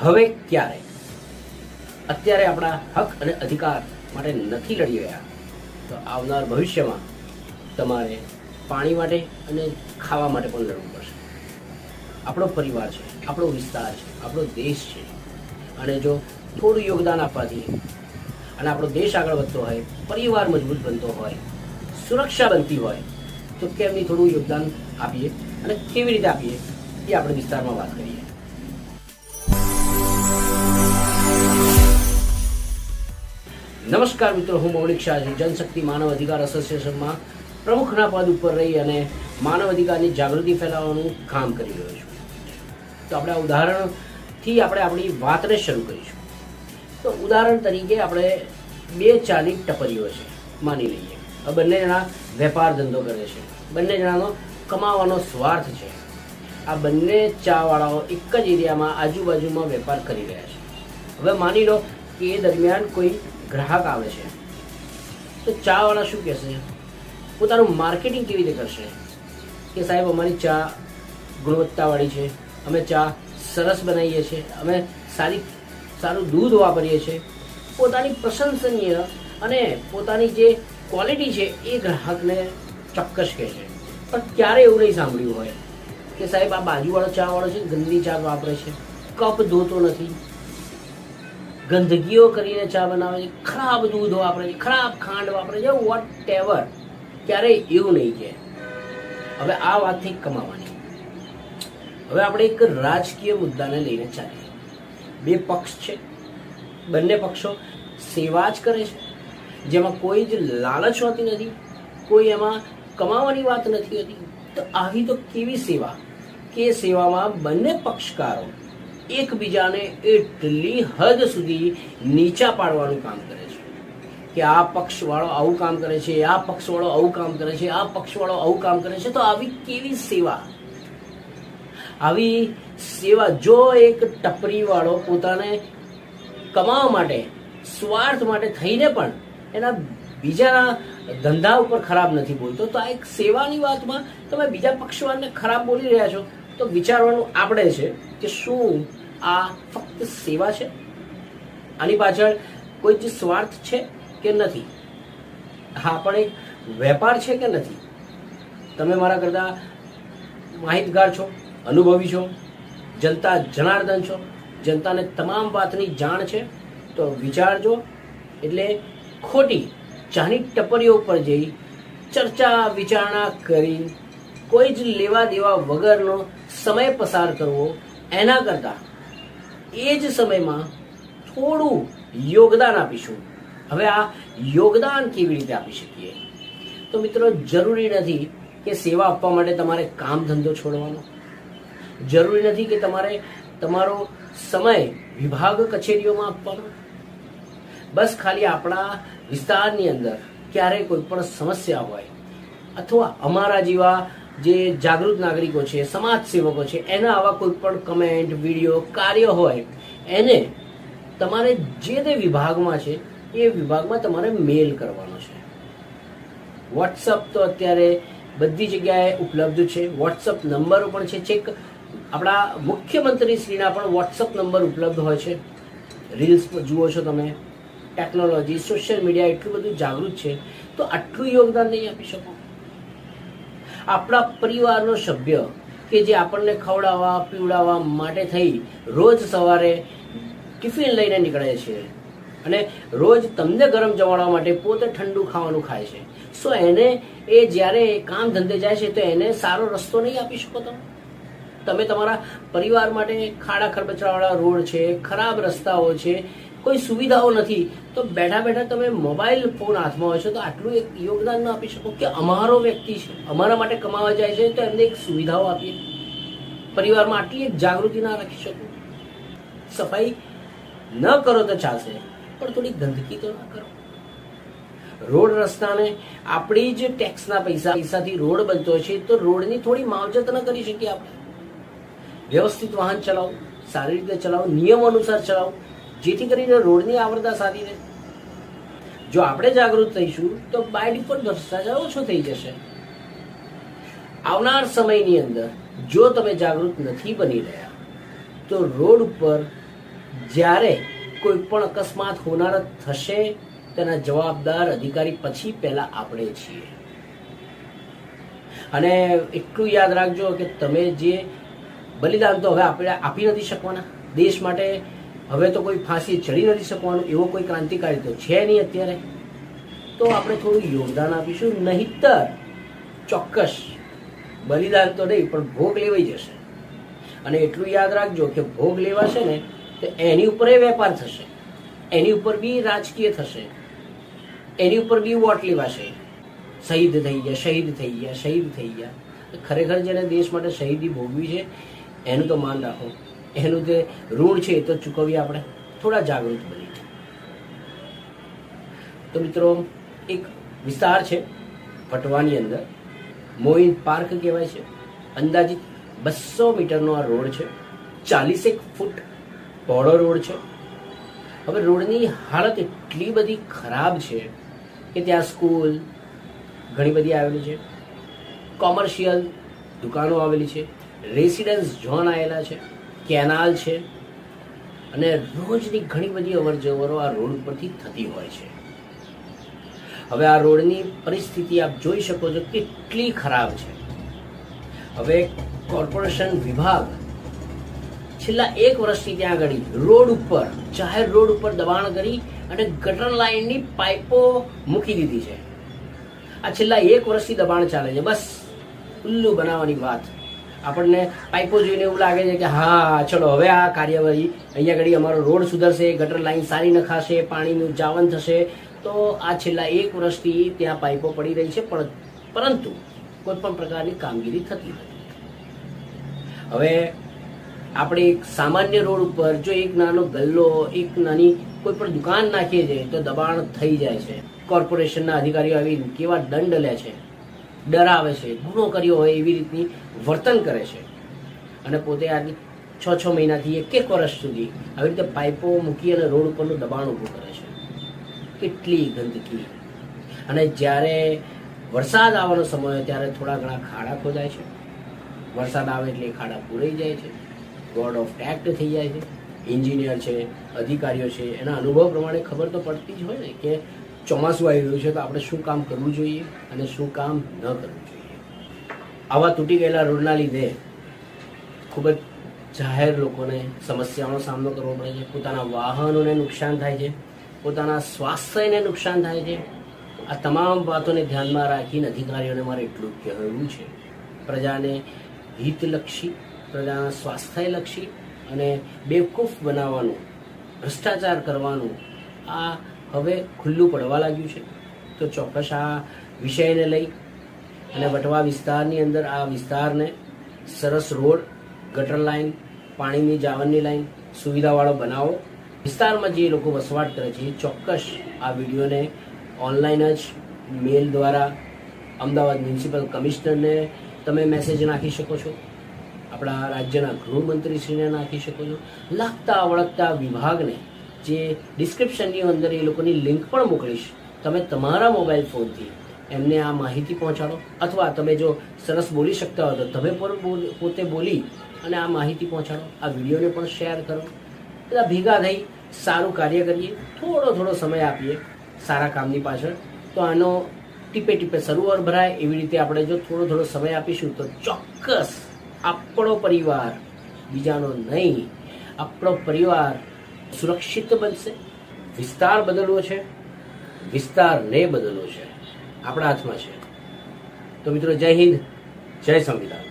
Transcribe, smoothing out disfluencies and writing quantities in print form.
હવે ક્યારે અત્યારે આપણા હક અને અધિકાર માટે નથી લડી રહ્યા તો આવનાર ભવિષ્યમાં તમારે પાણી માટે અને ખાવા માટે પણ લડવું પડશે. આપણો પરિવાર છે, આપણો વિસ્તાર છે, આપણો દેશ છે, અને જો થોડું યોગદાન આપવાથી અને આપણો દેશ આગળ વધતો હોય, પરિવાર મજબૂત બનતો હોય, સુરક્ષા બનતી હોય તો કેમ નહીં થોડું યોગદાન આપીએ અને કેવી રીતે આપીએ એ આપણે વિસ્તારમાં વાત કરીએ. નમસ્કાર મિત્રો, હું મૌલિક શાહ છું. જનશક્તિ માનવ અધિકાર એસોસિએશનમાં પ્રમુખના પદ ઉપર રહી અને માનવ અધિકારની જાગૃતિ ફેલાવવાનું કામ કરી રહ્યો છું. તો આપણે આ ઉદાહરણથી આપણે આપણી વાતને શરૂ કરીશું. તો ઉદાહરણ તરીકે આપણે બે ચાની ટપરીઓ છે માની લઈએ. આ બંને જણા વેપાર ધંધો કરે છે, બંને જણાનો કમાવાનો સ્વાર્થ છે. આ બંને ચાવાળાઓ એક જ એરિયામાં આજુબાજુમાં વેપાર કરી રહ્યા છે. હવે માની લો કે એ દરમિયાન કોઈ ગ્રાહક આવે છે તો ચાવાળા શું કહેશે, પોતાનું માર્કેટિંગ કેવી રીતે કરશે કે સાહેબ અમારી ચા ગુણવત્તાવાળી છે, અમે ચા સરસ બનાવીએ છીએ, અમે સારું દૂધ વાપરીએ છીએ. પોતાની પ્રશંસનીય અને પોતાની જે ક્વોલિટી છે એ ગ્રાહકને ચોક્કસ કહે છે. પણ ક્યારે એવું નહીં સાંભળ્યું હોય કે સાહેબ આ બાજુવાળો ચાવાળો છે ગંદી ચા વાપરે છે, કપ ધોતો નથી, ગંદકીઓ કરીને ચા બનાવે છે, ખરાબ દૂધ વાપરે છે, ખરાબ ખાંડ વાપરે છે, વોટ એવર. ક્યારેય એવું નહીં કહે. હવે આ વાતથી કમાવાની. હવે આપણે એક રાજકીય મુદ્દાને લઈને ચાલીએ. બે પક્ષ છે, બંને પક્ષો સેવા જ કરે છે, જેમાં કોઈ જ લાલચ હોતી નથી, કોઈ એમાં કમાવાની વાત નથી હોતી. તો આવી તો કેવી સેવા કે સેવામાં બંને પક્ષકારો એકબીજાને એટલી હદ સુધી નીચા પાડવાનું કામ કરે છે કે આ પક્ષવાળો આવું કામ કરે છે, આ પક્ષવાળો આવું કામ કરે છે, આ પક્ષવાળો આવું કામ કરે છે. તો આવી કેવી સેવા? આવી સેવા જો એક ટપરીવાળો પોતાને કમાવા માટે, સ્વાર્થ માટે થઈને પણ એના બીજાના ધંધા ઉપર ખરાબ નથી બોલતો, તો આ એક સેવાની વાતમાં તમે બીજા પક્ષવાળાને ખરાબ બોલી રહ્યા છો. તો વિચારવાનું આપણે છે કે શું આ ફક્ત સેવા છે? આની પાછળ કોઈ જ સ્વાર્થ છે કે નથી? હા, પણ એક વેપાર છે કે નથી? તમે મારા કરતા માહિતગાર છો, અનુભવી છો, જનતા જનાર્દન છો, જનતાને તમામ વાતની જાણ છે. તો વિચારજો. એટલે ખોટી ચાની ટપરીઓ ઉપર જઈ ચર્ચા વિચારણા કરી કોઈ જ લેવા દેવા વગરનો સમય પસાર કરવો, એના કરતાં એ જ સમયમાં થોડું યોગદાન આપીશું. હવે આ યોગદાન કેવી રીતે આપી શકીએ? તો મિત્રો, જરૂરી નથી કે સેવા આપવા માટે તમારે કામ ધંધો છોડવાનો, જરૂરી નથી કે તમારે તમારો સમય વિભાગ કચેરીઓમાં આપવાનો. બસ ખાલી આપણા વિસ્તારની અંદર ક્યારેય કોઈ પણ સમસ્યા હોય અથવા અમારા જેવા જે જાગૃત નાગરિકો છે, સમાજ સેવકો છે, એના આવા કોઈ પણ કમેન્ટ, વિડીયો, કાર્ય હોય એને તમારે જે તે વિભાગમાં છે એ વિભાગમાં તમારે મેલ કરવાનો છે. વોટ્સઅપ તો અત્યારે બધી જગ્યાએ ઉપલબ્ધ છે. વોટ્સઅપ નંબરો પણ છે. ચેક આપણા મુખ્યમંત્રીશ્રીના પણ વોટ્સઅપ નંબર ઉપલબ્ધ હોય છે. રીલ્સ જુઓ છો તમે. ટેકનોલોજી, સોશિયલ મીડિયા એટલું બધું જાગૃત છે, તો આટલું યોગદાન નહીં આપી શકો? આપણા પરિવારનો સભ્ય કે જે આપણને ખવડાવવા પીવડાવવા માટે થઈ રોજ સવારે ટિફિન લઈને નીકળે છે અને રોજ તમને ગરમ જમાડવા માટે પોતે ઠંડુ ખાવાનું ખાય છે, સો એને એ જ્યારે કામ ધંધે જાય છે તો એને સારો રસ્તો નહીં આપી શકો? તમે તમારા પરિવાર માટે ખાડા ખરબચડાવાળા રોડ છે, ખરાબ રસ્તાઓ છે, કોઈ સુવિધાઓ નથી, તો બેઠા બેઠા તમે મોબાઈલ ફોન હાથમાં હોય છો તો આટલું એક યોગદાન ન આપી શકો કે અમારો વ્યક્તિ છે, અમારા માટે કમાવા જાય છે તો એમને એક સુવિધાઓ આપીએ? પરિવારમાં આટલી એક જાગૃતિ ના રાખી શકો? સફાઈ ન કરો તો ચાલશે, પણ થોડી ગંદકી તો ના કરો. રોડ રસ્તાને આપણી જ ટેક્સના પૈસાથી રોડ બનતો છે, તો રોડની થોડી માવજત ન કરી શકીએ આપણે? વ્યવસ્થિત વાહન ચલાવો, સારી રીતે ચલાવો, નિયમો અનુસાર ચલાવો, જેથી કરીને રોડની આવરદા સારી રહે. જો આપણે જાગૃત થઈશું તો બાય ડિફોલ્ટ ભ્રષ્ટાચાર ઓછો થઈ જશે. આવનાર સમયની અંદર જો તમે જાગૃત નથી બની રહ્યા તો રોડ ઉપર જ્યારે કોઈ પણ અકસ્માત હોનાર થશે તેના જવાબદાર અધિકારી પછી પહેલા આપણે છીએ. અને એટલું યાદ રાખજો કે તમે જે બલિદાન તો હવે આપણે આપી નથી શકવાના દેશ માટે, હવે તો કોઈ ફાંસી ચડી નથી શકવાનું, એવો કોઈ ક્રાંતિકારી તો છે નહીં અત્યારે. તો આપણે થોડું યોગદાન આપીશું, નહીતર ચોક્કસ બલિદાન તો નહીં પણ ભોગ લેવાઈ જશે. અને એટલું યાદ રાખજો કે ભોગ લેવાશે ને તો એની ઉપર વેપાર થશે, એની ઉપર બી રાજકીય થશે, એની ઉપર બી વોટ લેવાશે. શહીદ થઈ ગયા, શહીદ થઈ ગયા, શહીદ થઈ ગયા. ખરેખર જેને દેશ માટે શહીદી ભોગવી છે એનું તો માન રાખો, એનું જે ઋણ છે એ તો ચૂકવીએ આપણે, થોડા જાગૃત બની. તો મિત્રો એક વિસ્તાર છે વટવાની અંદર, મોઇન પાર્ક કહેવાય છે. અંદાજિત 200 મીટરનો આ રોડ છે, 40 ફૂટ પહોળો રોડ છે. હવે રોડની હાલત એટલી બધી ખરાબ છે કે ત્યાં સ્કૂલ ઘણી બધી આવેલી છે, કોમર્શિયલ દુકાનો આવેલી છે, રેસિડન્સ ઝોન આવેલા છે, કેનાલ છે, અને રોજની ઘણી બધી અવર જવરો આ રોડ ઉપરથી થતી હોય છે. હવે આ રોડની પરિસ્થિતિ આપ જોઈ શકો છો કેટલી ખરાબ છે. હવે કોર્પોરેશન વિભાગ છેલ્લા 1 વર્ષથી ત્યાં આગળ રોડ ઉપર, જાહેર રોડ ઉપર દબાણ કરી અને ગટર લાઇનની પાઇપો મૂકી દીધી છે. આ છેલ્લા 1 વર્ષથી દબાણ ચાલે છે. બસ ઉલ્લુ બનાવવાની વાત. આપણને પાઇપો જોઈને એવું લાગે છે કે હા ચલો હવે આ કાર્યવાહી, અહીંયા આગળ અમારો રોડ સુધરશે, ગટર લાઇન સારી નખાશે, પાણીનું જાવન થશે. તો આ છેલ્લા 1 વર્ષથી ત્યાં પાઇપો પડી રહી છે, પરંતુ કોઈ પણ પ્રકારની કામગીરી થતી નથી. હવે આપણે એક સામાન્ય રોડ ઉપર જો એક નાનો ગલ્લો, એક નાની કોઈ પણ દુકાન નાખીએ છીએ તો દબાણ થઈ જાય છે. કોર્પોરેશનના અધિકારીઓ આવી કેવા દંડ લે છે, ડરાવે છે, ગુનો કર્યો હોય એવી રીતની વર્તન કરે છે. અને પોતે આ 6 મહિનાથી 1 વર્ષ સુધી આવી રીતે પાઇપો મૂકી અને રોડ ઉપરનું દબાણ ઊભું કરે છે. કેટલી ગંદકી. અને જ્યારે વરસાદ આવવાનો સમય હોય ત્યારે થોડા ઘણા ખાડા ખોદાય છે. વરસાદ આવે એટલે ખાડા પૂરાઈ જાય છે, ગોડ ઓફ ટેક્ટ થઈ જાય છે. એન્જિનિયર છે, અધિકારીઓ છે, એના અનુભવ પ્રમાણે ખબર તો પડતી જ હોય ને કે ચોમાસું આવી રહ્યું છે તો આપણે શું કામ કરવું જોઈએ અને શું કામ ન કરવું જોઈએ. આવા તૂટી ગયેલા રોડના લીધે ખૂબ જ જાહેર લોકોને સમસ્યાઓનો સામનો કરવો પડે છે. પોતાના વાહનોને નુકસાન થાય છે, પોતાના સ્વાસ્થ્યને નુકસાન થાય છે. આ તમામ વાતોને ધ્યાનમાં રાખીને અધિકારીઓને મારે એટલું કહેવું છે, પ્રજાને હિતલક્ષી, પ્રજાના સ્વાસ્થ્યલક્ષી અને બેવકૂફ બનાવવાનું, ભ્રષ્ટાચાર કરવાનું આ હવે ખુલ્લું પડવા લાગ્યું છે. તો ચોક્કસ આ વિષયને લઈ અને વટવા વિસ્તારની અંદર આ વિસ્તારને સરસ રોડ, ગટર લાઇન, પાણીની જાવનની લાઇન, સુવિધાવાળો બનાવો. વિસ્તારમાં જે લોકો વસવાટ કરે છે એ ચોક્કસ આ વિડીયોને ઓનલાઈન જ મેલ દ્વારા અમદાવાદ મ્યુનિસિપલ કમિશનરને તમે મેસેજ નાખી શકો છો, આપણા રાજ્યના ગૃહમંત્રીશ્રીને નાખી શકો છો. લાગતા વળગતા વિભાગને જે ડિસ્ક્રિપ્શનની અંદર એ લોકોની લિંક પણ મોકલીશ, તમે તમારા મોબાઈલ ફોનથી એમને આ માહિતી પહોંચાડો. અથવા તમે જો સરસ બોલી શકતા હો તો તમે પણ પોતે બોલી અને આ માહિતી પહોંચાડો. આ વિડીયોને પણ શેર કરો. બધા ભેગા થઈ સારું કાર્ય કરીએ, થોડો સમય આપીએ સારા કામની પાછળ. તો આનો ટીપે ટીપે સરોવર ભરાય એવી રીતે આપણે જો થોડો સમય આપીશું તો ચોક્કસ આપણો પરિવાર, બીજાનો નહીં, આપણો પરિવાર સુરક્ષિત બનશે. વિસ્તાર બદલવો છે, વિસ્તારને બદલવો છે, આપણા હાથમાં છે. તો મિત્રો જય હિન્દ, જય સંવિધાન.